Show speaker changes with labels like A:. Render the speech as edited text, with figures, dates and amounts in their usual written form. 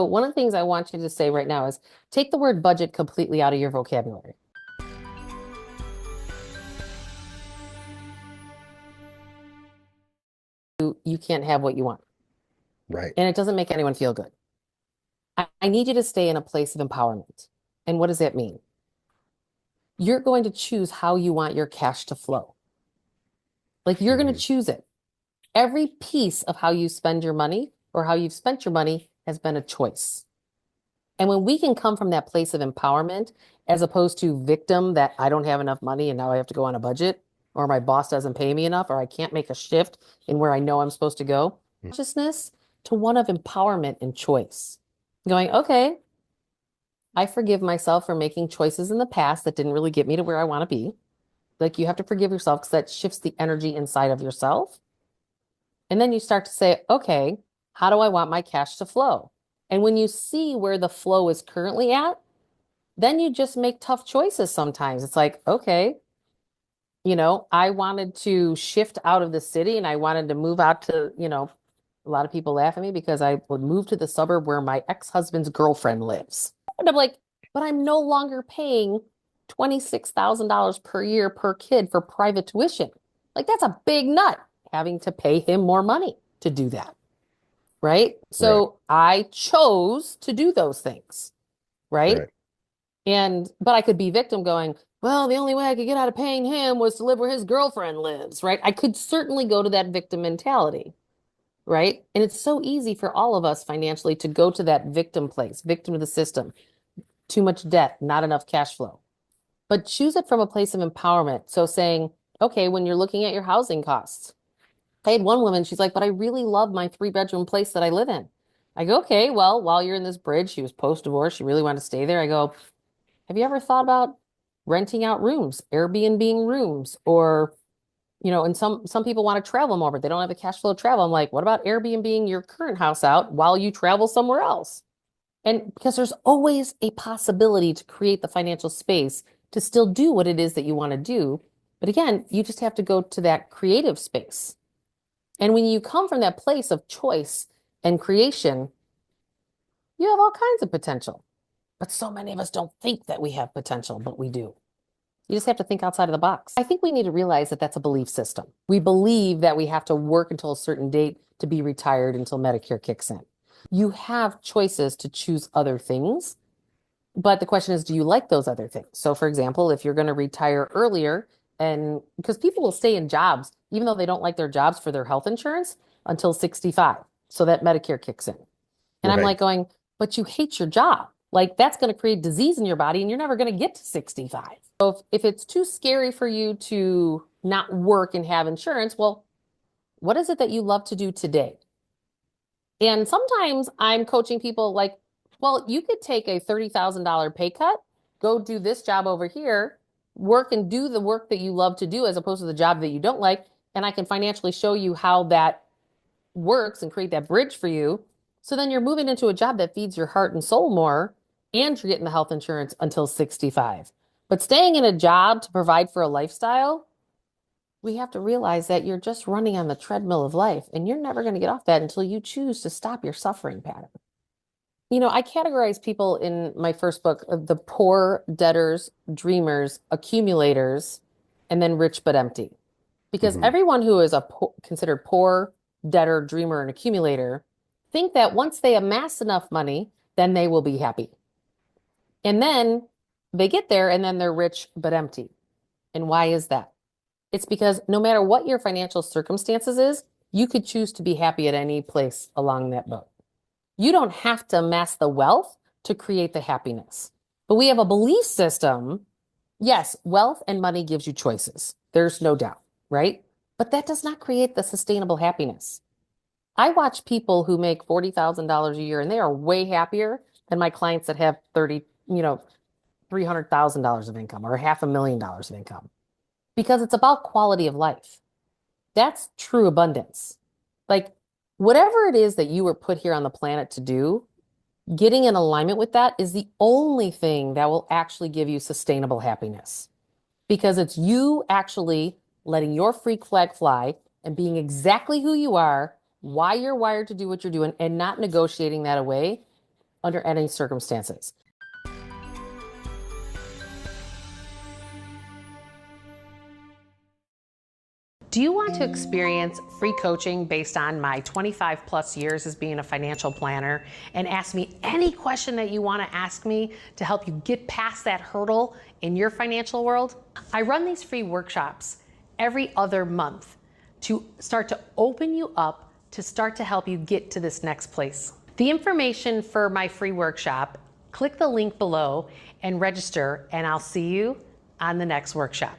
A: So one of the things I want you to say right now is take the word budget completely out of your vocabulary. You can't have what you want,
B: Right.
A: and it doesn't make anyone feel good. I need you to stay in a place of empowerment. And what does that mean? You're going to choose how you want your cash to flow. Like you're going to
B: Hmm.
A: choose it. Every piece of how you spend your money or how you've spent your money has been a choice. And when we can come from that place of empowerment, as opposed to victim that I don't have enough money and now I have to go on a budget, or my boss doesn't pay me enough, or I can't make a shift in where I know I'm supposed to go, consciousness to one of empowerment and choice. Going, okay, I forgive myself for making choices in the past that didn't really get me to where I want to be. Like you have to forgive yourself because that shifts the energy inside of yourself. And then you start to say, okay, how do I want my cash to flow? And when you see where the flow is currently at, then you just make tough choices sometimes. It's like, okay, I wanted to shift out of the city and I wanted to move out to, a lot of people laugh at me because I would move to the suburb where my ex-husband's girlfriend lives. And I'm like, but I'm no longer paying $26,000 per year per kid for private tuition. Like that's a big nut having to pay him more money to do that. Right.
B: Right.
A: So I chose to do those things. Right.
B: Right.
A: But I could be victim going, well, the only way I could get out of paying him was to live where his girlfriend lives, right? I could certainly go to that victim mentality, right? And it's so easy for all of us financially to go to that victim place, victim of the system, too much debt, not enough cash flow. But choose it from a place of empowerment. So saying, okay, when you're looking at your housing costs, I had one woman, she's like, but I really love my 3 bedroom place that I live in. I go, okay, well, while you're in this bridge, she was post-divorce, she really wanted to stay there. I go, have you ever thought about renting out rooms, Airbnb rooms, or and some people want to travel more, but they don't have the cash flow to travel. I'm like, what about Airbnb your current house out while you travel somewhere else? And because there's always a possibility to create the financial space to still do what it is that you want to do. But again, you just have to go to that creative space. And when you come from that place of choice and creation, you have all kinds of potential. But so many of us don't think that we have potential, but we do. You just have to think outside of the box. I think we need to realize that that's a belief system. We believe that we have to work until a certain date to be retired until Medicare kicks in. You have choices to choose other things, but the question is, do you like those other things? So, for example, if you're going to retire earlier, and because people will stay in jobs, even though they don't like their jobs for their health insurance until 65, so that Medicare kicks in. And I'm
B: Right.
A: like going, but you hate your job. Like that's going to create disease in your body and you're never going to get to 65. So if it's too scary for you to not work and have insurance, well, what is it that you love to do today? And sometimes I'm coaching people like, well, you could take a $30,000 pay cut, go do this job over here, work and do the work that you love to do as opposed to the job that you don't like. And I can financially show you how that works and create that bridge for you. So then you're moving into a job that feeds your heart and soul more, and you're getting the health insurance until 65. But staying in a job to provide for a lifestyle, we have to realize that you're just running on the treadmill of life, and you're never going to get off that until you choose to stop your suffering pattern. I categorize people in my first book of the poor, debtors, dreamers, accumulators, and then rich but empty. Because
B: Hmm.
A: everyone who is considered poor, debtor, dreamer, and accumulator think that once they amass enough money, then they will be happy. And then they get there and then they're rich but empty. And why is that? It's because no matter what your financial circumstances is, you could choose to be happy at any place along that boat. You don't have to amass the wealth to create the happiness. But we have a belief system. Yes, wealth and money gives you choices. There's no doubt, right? But that does not create the sustainable happiness. I watch people who make $40,000 a year and they are way happier than my clients that have 30, $300,000 of income or $500,000 of income because it's about quality of life. That's true abundance. Like whatever it is that you were put here on the planet to do, getting in alignment with that is the only thing that will actually give you sustainable happiness because it's you actually letting your freak flag fly and being exactly who you are, why you're wired to do what you're doing, and not negotiating that away. under any circumstances. Do you want to experience free coaching based on my 25 plus years as being a financial planner and ask me any question that you want to ask me to help you get past that hurdle in your financial world? I run these free workshops every other month to start to open you up, to start to help you get to this next place. The information for my free workshop, click the link below and register, and I'll see you on the next workshop.